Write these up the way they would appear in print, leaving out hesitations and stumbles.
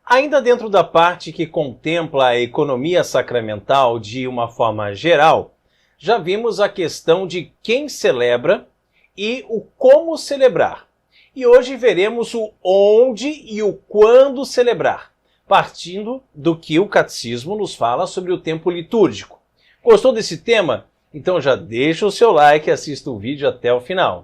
Ainda dentro da parte que contempla a economia sacramental de uma forma geral, já vimos a questão de quem celebra e o como celebrar. E hoje veremos o onde e o quando celebrar, partindo do que o catecismo nos fala sobre o tempo litúrgico. Gostou desse tema? Então já deixa o seu like e assista o vídeo até o final.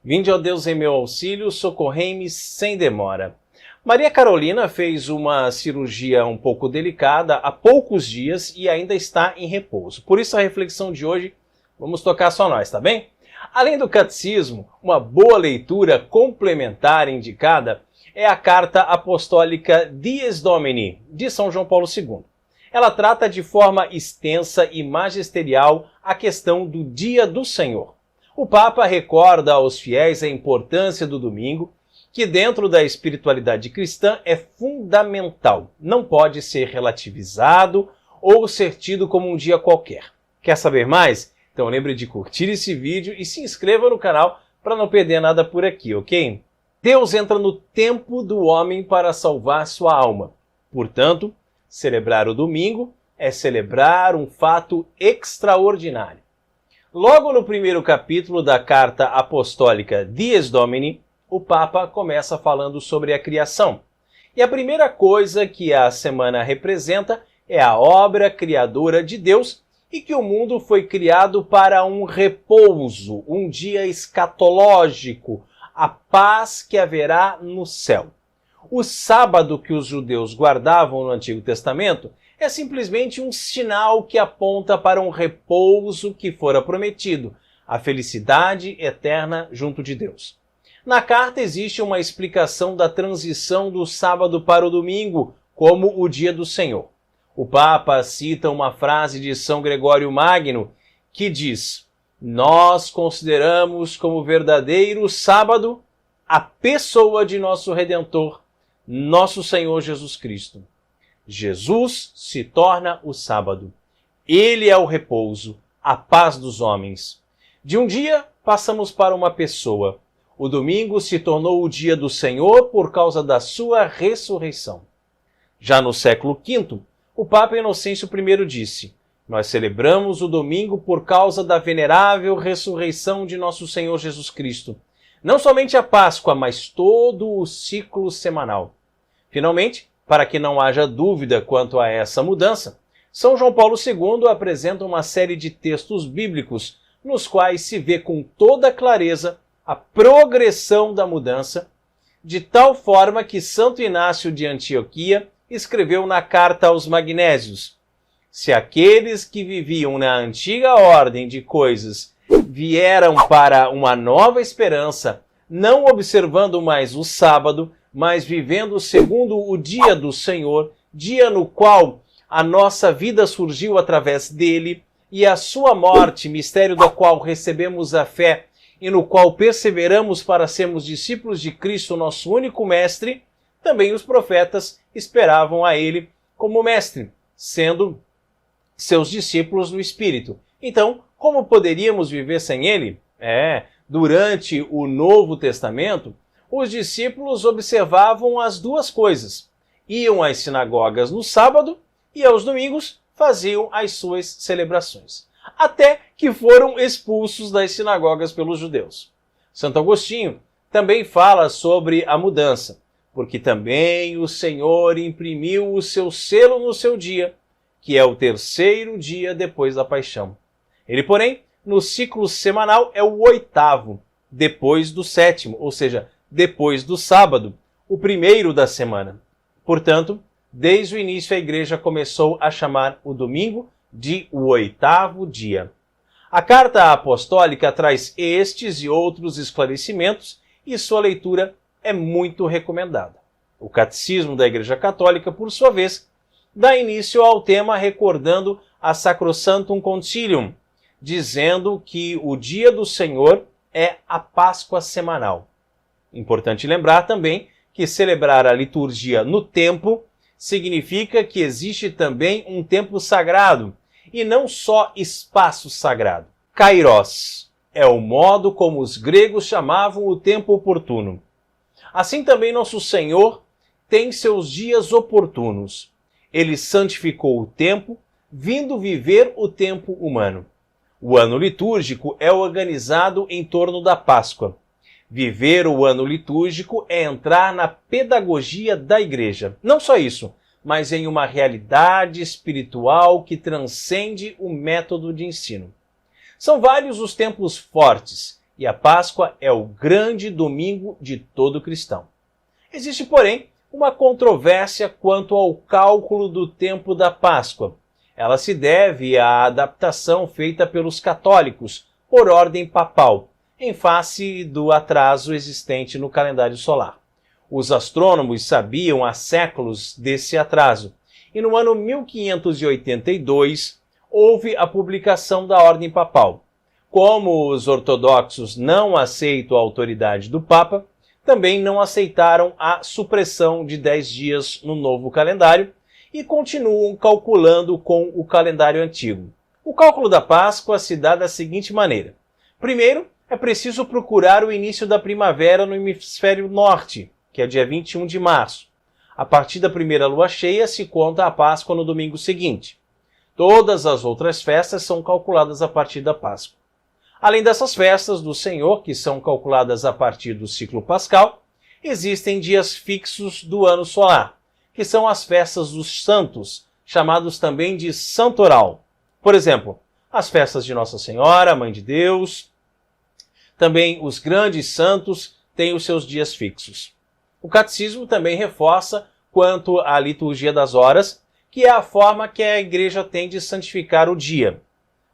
Vinde, ó Deus, em meu auxílio, socorrei-me sem demora. Maria Carolina fez uma cirurgia um pouco delicada há poucos dias e ainda está em repouso. Por isso a reflexão de hoje, vamos tocar só nós, tá bem? Além do catecismo, uma boa leitura complementar indicada é a Carta Apostólica Dies Domini, de São João Paulo II. Ela trata de forma extensa e magisterial a questão do Dia do Senhor. O Papa recorda aos fiéis a importância do domingo, que dentro da espiritualidade cristã é fundamental, não pode ser relativizado ou ser tido como um dia qualquer. Quer saber mais? Então lembre de curtir esse vídeo e se inscreva no canal para não perder nada por aqui, ok? Deus entra no tempo do homem para salvar sua alma. Portanto, celebrar o domingo é celebrar um fato extraordinário. Logo no primeiro capítulo da Carta Apostólica Dies Domini, o Papa começa falando sobre a criação. E a primeira coisa que a semana representa é a obra criadora de Deus e que o mundo foi criado para um repouso, um dia escatológico, a paz que haverá no céu. O sábado que os judeus guardavam no Antigo Testamento é simplesmente um sinal que aponta para um repouso que fora prometido, a felicidade eterna junto de Deus. Na carta existe uma explicação da transição do sábado para o domingo, como o dia do Senhor. O Papa cita uma frase de São Gregório Magno que diz: "Nós consideramos como verdadeiro sábado a pessoa de nosso Redentor, nosso Senhor Jesus Cristo. Jesus se torna o sábado. Ele é o repouso, a paz dos homens. De um dia passamos para uma pessoa. O domingo se tornou o dia do Senhor por causa da sua ressurreição." Já no século V, o Papa Inocêncio I disse: "Nós celebramos o domingo por causa da venerável ressurreição de nosso Senhor Jesus Cristo. Não somente a Páscoa, mas todo o ciclo semanal." Finalmente, para que não haja dúvida quanto a essa mudança, São João Paulo II apresenta uma série de textos bíblicos nos quais se vê com toda clareza a progressão da mudança, de tal forma que Santo Inácio de Antioquia escreveu na Carta aos Magnésios: "Se aqueles que viviam na antiga ordem de coisas vieram para uma nova esperança, não observando mais o sábado, mas vivendo segundo o dia do Senhor, dia no qual a nossa vida surgiu através dele, e a sua morte, mistério do qual recebemos a fé, e no qual perseveramos para sermos discípulos de Cristo, nosso único mestre, também os profetas esperavam a ele como mestre, sendo seus discípulos no Espírito. Então, como poderíamos viver sem ele? Durante o Novo Testamento, os discípulos observavam as duas coisas. Iam às sinagogas no sábado e aos domingos faziam as suas celebrações. Até que foram expulsos das sinagogas pelos judeus. Santo Agostinho também fala sobre a mudança, porque também o Senhor imprimiu o seu selo no seu dia, que é o terceiro dia depois da paixão. Ele, porém, no ciclo semanal é o oitavo, depois do sétimo, ou seja, depois do sábado, o primeiro da semana. Portanto, desde o início a Igreja começou a chamar o domingo de o oitavo dia. A Carta Apostólica traz estes e outros esclarecimentos e sua leitura é muito recomendada. O Catecismo da Igreja Católica, por sua vez, dá início ao tema recordando a Sacrosanctum Concilium, dizendo que o dia do Senhor é a Páscoa semanal. Importante lembrar também que celebrar a liturgia no tempo significa que existe também um tempo sagrado, e não só espaço sagrado. Kairos, É o modo como os gregos chamavam o tempo oportuno. Assim também nosso Senhor tem seus dias oportunos. Ele santificou o tempo, vindo viver o tempo humano. O ano litúrgico é organizado em torno da Páscoa. Viver o ano litúrgico é entrar na pedagogia da Igreja. Não só isso, mas em uma realidade espiritual que transcende o método de ensino. São vários os tempos fortes, e a Páscoa é o grande domingo de todo cristão. Existe, porém, uma controvérsia quanto ao cálculo do tempo da Páscoa. Ela se deve à adaptação feita pelos católicos, por ordem papal, em face do atraso existente no calendário solar. Os astrônomos sabiam há séculos desse atraso, e no ano 1582 houve a publicação da ordem papal. Como os ortodoxos não aceitam a autoridade do Papa, também não aceitaram a supressão de 10 dias no novo calendário e continuam calculando com o calendário antigo. O cálculo da Páscoa se dá da seguinte maneira. Primeiro, é preciso procurar o início da primavera no hemisfério norte, que é dia 21 de março. A partir da primeira lua cheia se conta a Páscoa no domingo seguinte. Todas as outras festas são calculadas a partir da Páscoa. Além dessas festas do Senhor, que são calculadas a partir do ciclo pascal, existem dias fixos do ano solar, que são as festas dos santos, chamados também de santoral. Por exemplo, as festas de Nossa Senhora, Mãe de Deus. Também os grandes santos têm os seus dias fixos. O catecismo também reforça quanto à liturgia das horas, que é a forma que a Igreja tem de santificar o dia.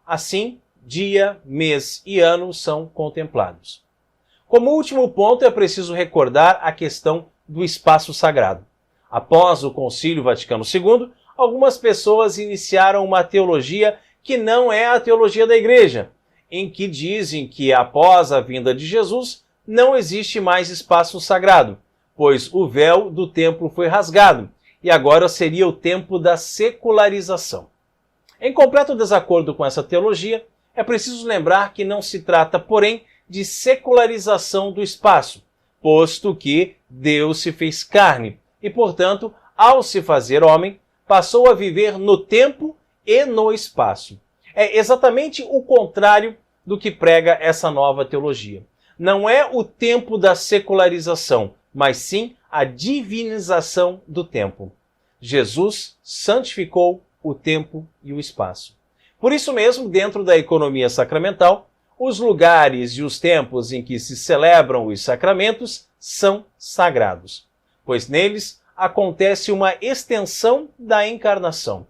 Assim, dia, mês e ano são contemplados. Como último ponto, é preciso recordar a questão do espaço sagrado. Após o Concílio Vaticano II, algumas pessoas iniciaram uma teologia que não é a teologia da Igreja, em que dizem que após a vinda de Jesus não existe mais espaço sagrado, pois o véu do templo foi rasgado e agora seria o tempo da secularização. Em completo desacordo com essa teologia, é preciso lembrar que não se trata, porém, de secularização do espaço, posto que Deus se fez carne e, portanto, ao se fazer homem, passou a viver no tempo e no espaço. É exatamente o contrário do que prega essa nova teologia. Não é o tempo da secularização, mas sim a divinização do tempo. Jesus santificou o tempo e o espaço. Por isso mesmo, dentro da economia sacramental, os lugares e os tempos em que se celebram os sacramentos são sagrados, pois neles acontece uma extensão da encarnação.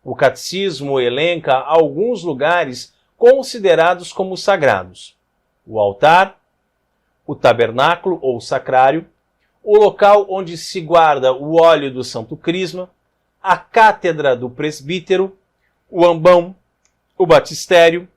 O catecismo elenca alguns lugares considerados como sagrados: o altar, o tabernáculo ou sacrário, o local onde se guarda o óleo do Santo Crisma, a cátedra do presbítero, o ambão, o batistério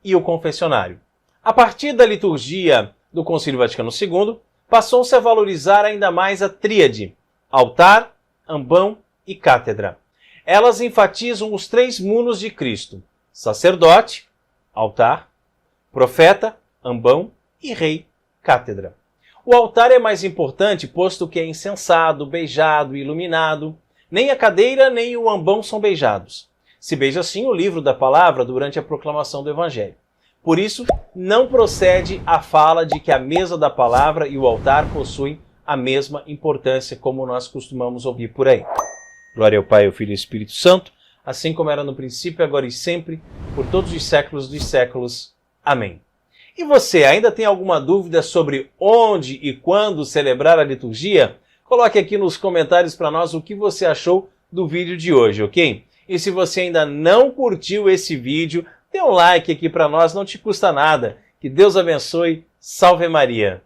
e o confessionário. A partir da liturgia do Concílio Vaticano II, passou-se a valorizar ainda mais a tríade: altar, ambão e cátedra. Elas enfatizam os três munos de Cristo: sacerdote, altar, profeta, ambão e rei, cátedra. O altar é mais importante, posto que é incensado, beijado e iluminado. Nem a cadeira nem o ambão são beijados. Se beija sim o livro da palavra durante a proclamação do Evangelho. Por isso, não procede a fala de que a mesa da palavra e o altar possuem a mesma importância, como nós costumamos ouvir por aí. Glória ao Pai, ao Filho e ao Espírito Santo, assim como era no princípio, agora e sempre, por todos os séculos dos séculos. Amém. E você, ainda tem alguma dúvida sobre onde e quando celebrar a liturgia? Coloque aqui nos comentários para nós o que você achou do vídeo de hoje, ok? E se você ainda não curtiu esse vídeo, dê um like aqui para nós, não te custa nada. Que Deus abençoe. Salve Maria!